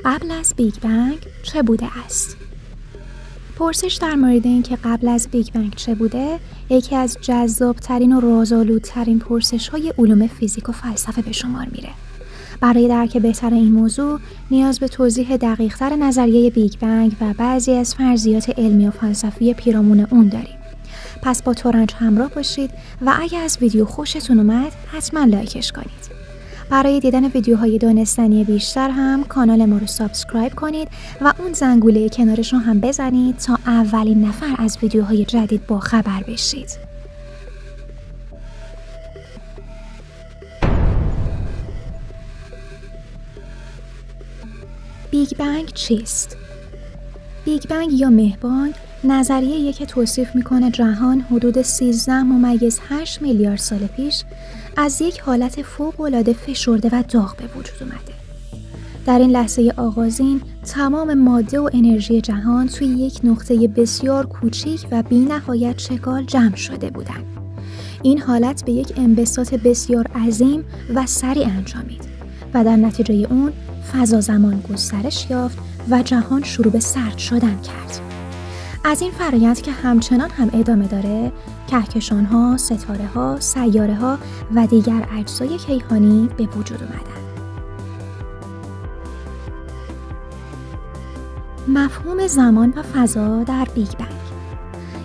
قبل از بیگ بنگ چه بوده است؟ پرسش در مورد این که قبل از بیگ بنگ چه بوده یکی از جذابترین و رازآلودترین پرسش‌های علوم فیزیک و فلسفه به شمار میره. برای درک بهتر این موضوع نیاز به توضیح دقیق‌تر نظریه بیگ بنگ و بعضی از فرضیات علمی و فلسفی پیرامون اون داریم. پس با تورنج همراه باشید و اگه از ویدیو خوشتون اومد حتما لایکش کنید. برای دیدن ویدیوهای دانستنی بیشتر هم کانال ما رو سابسکرایب کنید و اون زنگوله کنارش رو هم بزنید تا اولین نفر از ویدیوهای جدید با خبر بشید. بیگ بنگ چیست؟ بیگ بنگ یا مه‌بانگ نظریه‌ایه که توصیف میکنه جهان حدود 13.8 میلیارد سال پیش از یک حالت فوق‌العاده فشرده و داغ به وجود اومده. در این لحظه آغازین تمام ماده و انرژی جهان توی یک نقطه بسیار کوچیک و بی‌نهایت چگال جمع شده بودن. این حالت به یک انبساط بسیار عظیم و سریع انجامید و در نتیجه اون فضا زمان گسترش یافت و جهان شروع به سرد شدن کرد. از این فرآیند که همچنان هم ادامه داره، کهکشان‌ها، ستاره‌ها، سیاره‌ها و دیگر اجزای کیهانی به وجود اومدن. مفهوم زمان و فضا در بیگ بنگ.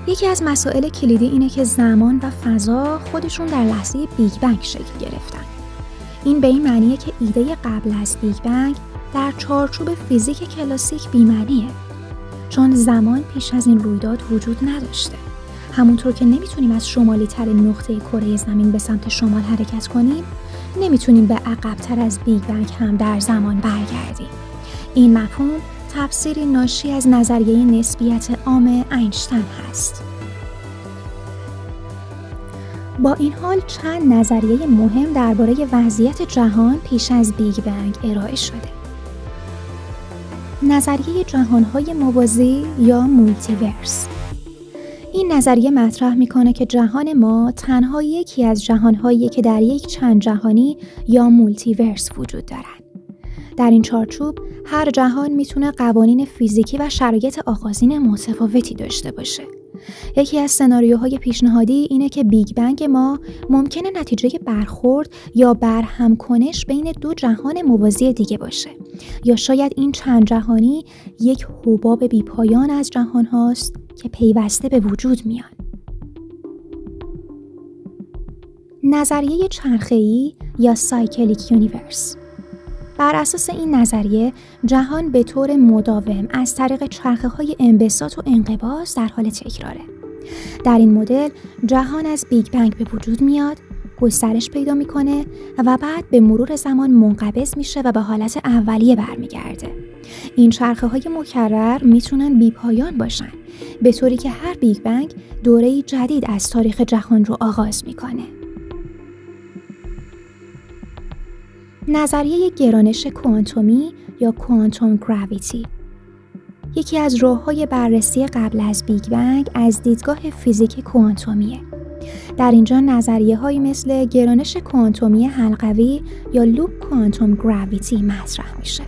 یکی از مسائل کلیدی اینه که زمان و فضا خودشون در لحظه بیگ بنگ شکل گرفتن. این به این معنیه که ایده قبل از بیگ بنگ در چارچوب فیزیک کلاسیک بی‌معنیه. چون زمان پیش از این رویداد وجود نداشته. همونطور که نمیتونیم از شمالی ترین نقطه کره زمین به سمت شمال حرکت کنیم، نمیتونیم به عقب‌تر از بیگ بنگ هم در زمان برگردیم. این مفهوم تفسیری ناشی از نظریه نسبیت عام اینشتین هست. با این حال چند نظریه مهم درباره وضعیت جهان پیش از بیگ بنگ ارائه شده. نظریه جهان‌های موازی یا مولتیورس. این نظریه مطرح میکنه که جهان ما تنها یکی از جهان‌هایی که در یک چند جهانی یا مولتیورس وجود دارند. در این چارچوب هر جهان میتونه قوانین فیزیکی و شرایط آغازین متفاوتی داشته باشه. یکی از سناریوهای پیشنهادی اینه که بیگ بنگ ما ممکنه نتیجه برخورد یا برهمکنش بین دو جهان موازی دیگه باشه، یا شاید این چند جهانی یک حباب بیپایان از جهان هاست که پیوسته به وجود میان. نظریه چرخه‌ای یا سایکلیک یونیورس. بر اساس این نظریه جهان به طور مداوم از طریق چرخه‌های انبساط و انقباض در حال تکراره. در این مدل جهان از بیگ بنگ به وجود میاد، گسترش پیدا میکنه و بعد به مرور زمان منقبض میشه و به حالت اولیه برمیگرده. این چرخه‌های مکرر میتونن بی‌پایان باشن، به طوری که هر بیگ بنگ دوره‌ای جدید از تاریخ جهان رو آغاز میکنه. نظریه گرانش کوانتومی یا کوانتوم گراویتی. یکی از راه‌های بررسی قبل از بیگ بنگ از دیدگاه فیزیک کوانتومیه. در اینجا نظریه‌هایی مثل گرانش کوانتومی حلقوی یا لوپ کوانتوم گراویتی مطرح میشه.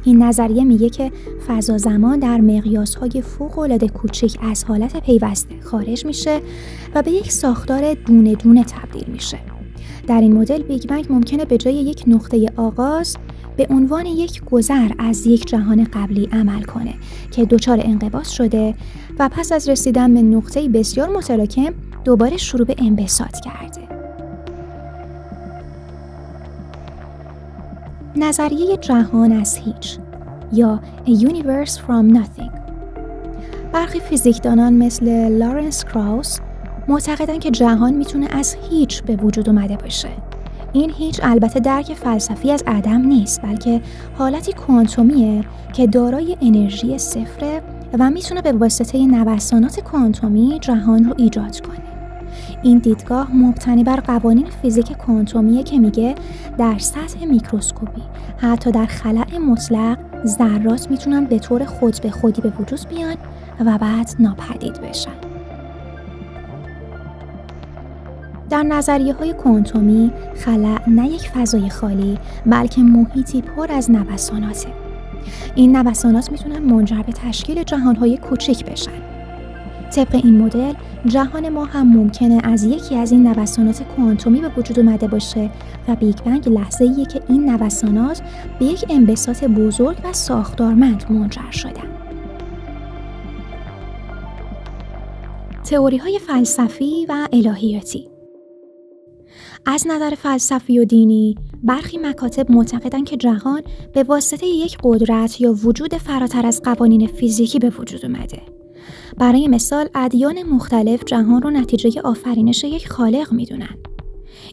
این نظریه میگه که فضا زمان در مقیاس‌های فوق‌العاده کوچک از حالت پیوسته خارج میشه و به یک ساختار دونه دونه تبدیل میشه. در این مدل بیگ بنگ ممکنه به جای یک نقطه آغاز به عنوان یک گذر از یک جهان قبلی عمل کنه که دچار انقباض شده و پس از رسیدن به نقطه بسیار متلاکم دوباره شروع به انبساط کرده. نظریه جهان از هیچ یا A Universe from Nothing. برخی فیزیکدانان مثل لارنس کراوس معتقدند که جهان میتونه از هیچ به وجود اومده باشه. این هیچ البته درک فلسفی از عدم نیست، بلکه حالتی کوانتومیه که دارای انرژی صفره و میتونه به واسطه نوسانات کوانتومی جهان رو ایجاد کنه. این دیدگاه مبتنی بر قوانین فیزیک کوانتومیه که میگه در سطح میکروسکوپی حتی در خلأ مطلق ذرات میتونن به طور خود به خودی به وجود بیان و بعد ناپدید بشن. در نظریه‌های کوانتومی خلأ نه یک فضای خالی بلکه محیطی پر از نوساناته. این نوسانات میتونن منجر به تشکیل جهانهای کوچک بشن. طبق این مدل جهان ما هم ممکنه از یکی از این نوسانات کوانتومی به وجود اومده باشه و بیگ بنگ لحظه‌ایه که این نوسانات به یک انبساط بزرگ و ساختارمند منجر شدن. تئوری‌های فلسفی و الهیاتی. از نظر فلسفی و دینی، برخی مکاتب معتقدند که جهان به واسطه یک قدرت یا وجود فراتر از قوانین فیزیکی به وجود اومده. برای مثال، ادیان مختلف جهان رو نتیجه آفرینش یک خالق میدونن.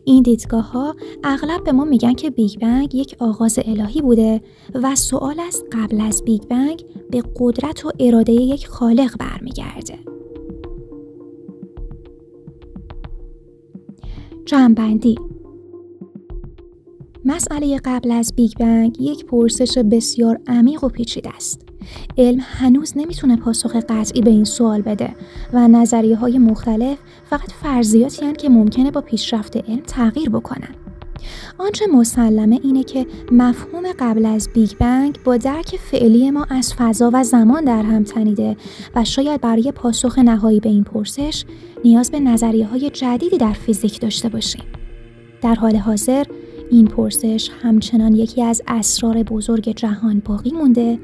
این دیدگاه‌ها اغلب به ما میگن که بیگ بنگ یک آغاز الهی بوده و سوال از قبل از بیگ بنگ به قدرت و اراده یک خالق برمیگرده. جمع‌بندی. مسئله قبل از بیگ بنگ یک پرسش بسیار عمیق و پیچیده است. علم هنوز نمیتونه پاسخ قطعی به این سوال بده و نظریه‌های مختلف فقط فرضیاتی هستند که ممکنه با پیشرفت علم تغییر بکنن. آنچه مسلمه اینه که مفهوم قبل از بیگ بنگ با درک فعلی ما از فضا و زمان در هم تنیده و شاید برای پاسخ نهایی به این پرسش نیاز به نظریه‌های جدیدی در فیزیک داشته باشیم. در حال حاضر این پرسش همچنان یکی از اسرار بزرگ جهان باقی مونده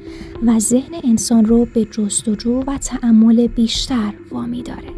و ذهن انسان رو به جستجو و تأمل بیشتر وامی داره.